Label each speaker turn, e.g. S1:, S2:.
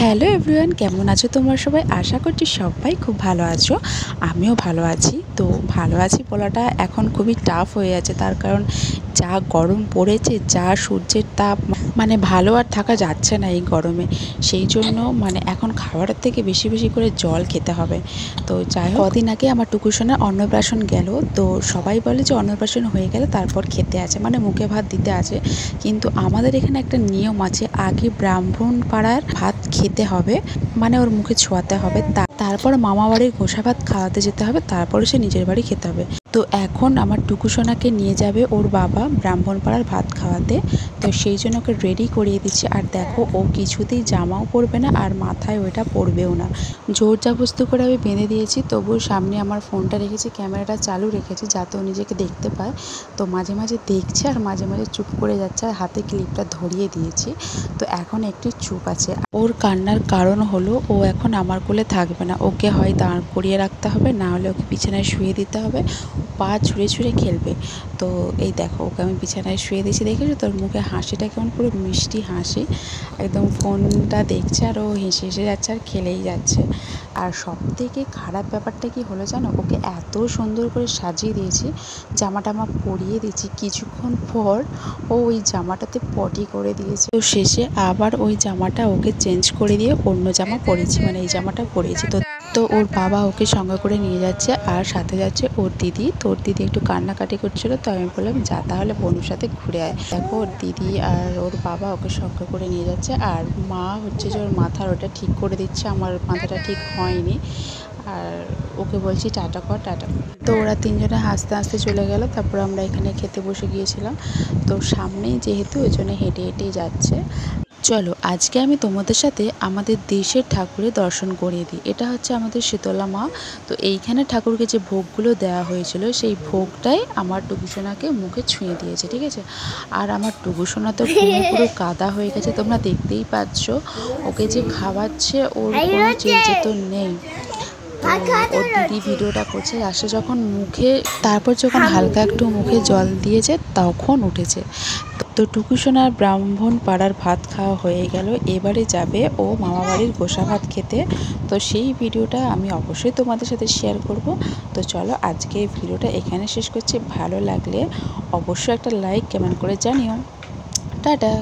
S1: Hello everyone, কেমন আছো তোমরা সবাই? আশা করছি সবাই খুব ভালো আছো। আমিও ভালো আছি। তো ভালো আছি বলাটা এখন খুবই টাফ হয়ে আছে, তার কারণ যা গরম পড়েছে, যা সূর্যের তাপ, মানে ভালো আর থাকা যাচ্ছে না এই গরমে। সেই জন্য এখন খাবারের থেকে বেশি বেশি করে জল খেতে হবে। তো যাই হোক, কদিন আগে আমার টুকুসোনার অন্নপ্রাশন গেল। তো সবাই বলে যে অন্নপ্রাশন হয়ে গেলে তারপর খেতে আছে, মুখে ভাত দিতে আছে। কিন্তু আমাদের এখানে একটা নিয়ম আছে, আগে ব্রাহ্মণ পাড়ার ভাত খেতে হবে, ওর মুখে ছোঁয়াতে হবে, তারপর মামা বাড়ির গোসা ভাত খাওয়াতে যেতে হবে, তারপরে সে নিজের বাড়ি খেতে হবে। তো এখন আমার টুকুসোনাকে নিয়ে যাবে ওর বাবা ব্রাহ্মণ পাড়ার ভাত খাওয়াতে। তো সেই জন্য ওকে রেডি করিয়ে দিচ্ছি। আর দেখো, ও কিছুতেই জামাও পরবে না আর মাথায় ওইটা পরবেও না। জোর জাবস্তি করে আমি বেঁধে দিয়েছি, তবুও সামনে আমার ফোনটা রেখেছি, ক্যামেরাটা চালু রেখেছি যাতে ও নিজেকে দেখতে পায়। তো মাঝে মাঝে দেখছে আর মাঝে মাঝে চুপ করে যাচ্ছে, আর হাতে ক্লিপটা ধরিয়ে দিয়েছি। তো এখন একটু চুপ আছে। ওর কান্নার কারণ হলো, ও এখন আমার কোলে থাকবে না, ওকে হয় দাঁড় করিয়ে রাখতে হবে, না হলে ওকে বিছানায় শুয়ে দিতে হবে। পা ছুঁড়ে ছুঁড়ে খেলবে। তো এই দেখো, ওকে আমি বিছানায় শুয়ে দিয়েছি, দেখেছো তোর মুখে হাসিটা কেমন, পুরো মিষ্টি হাসি, একদম ফোনটা দেখছে আর ও হেসে হেসে যাচ্ছে আর খেলেই যাচ্ছে। আর সব থেকে খারাপ ব্যাপারটা কি হলো জানো, ওকে এত সুন্দর করে সাজিয়ে দিয়েছি, জামাটা আমার পরিয়ে দিয়েছি, কিছুক্ষণ পর ও ওই জামাটাতে পটি করে দিয়েছে। তো শেষে আবার ওই জামাটা ওকে চেঞ্জ করে দিয়ে অন্য জামা পরেছি, এই জামাটা পরেছি। তো ওর বাবা ওকে সঙ্গে করে নিয়ে যাচ্ছে, আর সাথে যাচ্ছে ওর দিদি। তো ওর দিদি একটু কান্নাকাটি করছিল, তো আমি বললাম যা তাহলে বোনের সাথে ঘুরে আয়। দেখো, ওর দিদি আর ওর বাবা ওকে সঙ্গে করে নিয়ে যাচ্ছে, আর মা হচ্ছে যে ওর মাথার ওটা ঠিক করে দিচ্ছে, আমার মাথাটা ঠিক হয়নি। আর ওকে বলছি টাটা কর, টাটা কর। তো ওরা তিনজনে হাসতে হাসতে চলে গেল। তারপর আমরা এখানে খেতে বসে গিয়েছিলাম। তো সামনেই যেহেতু, ওই জন্য হেঁটে হেঁটেই যাচ্ছে। চলো, আজকে আমি তোমাদের সাথে আমাদের দেশের ঠাকুরের দর্শন করিয়ে দিই। এটা হচ্ছে আমাদের শীতলা মা। তো এইখানে ঠাকুরকে যে ভোগগুলো দেওয়া হয়েছিল, সেই ভোগটাই আমার টুকুসোনাকে মুখে ছুঁয়ে দিয়েছে, ঠিক আছে। আর আমার টুকুসোনা তো পুরো কাদা হয়ে গেছে, তোমরা দেখতেই পাচ্ছ। ওকে যে খাওয়াচ্ছে, ওর কোনো চেঞ্জে তো নেই। ওর দিদি ভিডিওটা করছে, আসে যখন মুখে, তারপর যখন হালকা একটু মুখে জল দিয়েছে তখন উঠেছে। তো টুকুসোনার ব্রাহ্মণ পাড়ার ভাত খাওয়া হয়ে গেল, এবারে যাবে ও মামা বাড়ির গোসা ভাত খেতে। তো সেই ভিডিওটা আমি অবশ্যই তোমাদের সাথে শেয়ার করব। তো চলো, আজকে এই ভিডিওটা এখানে শেষ করছি। ভালো লাগলে অবশ্যই একটা লাইক কমেন্ট করে জানিও। টাটা।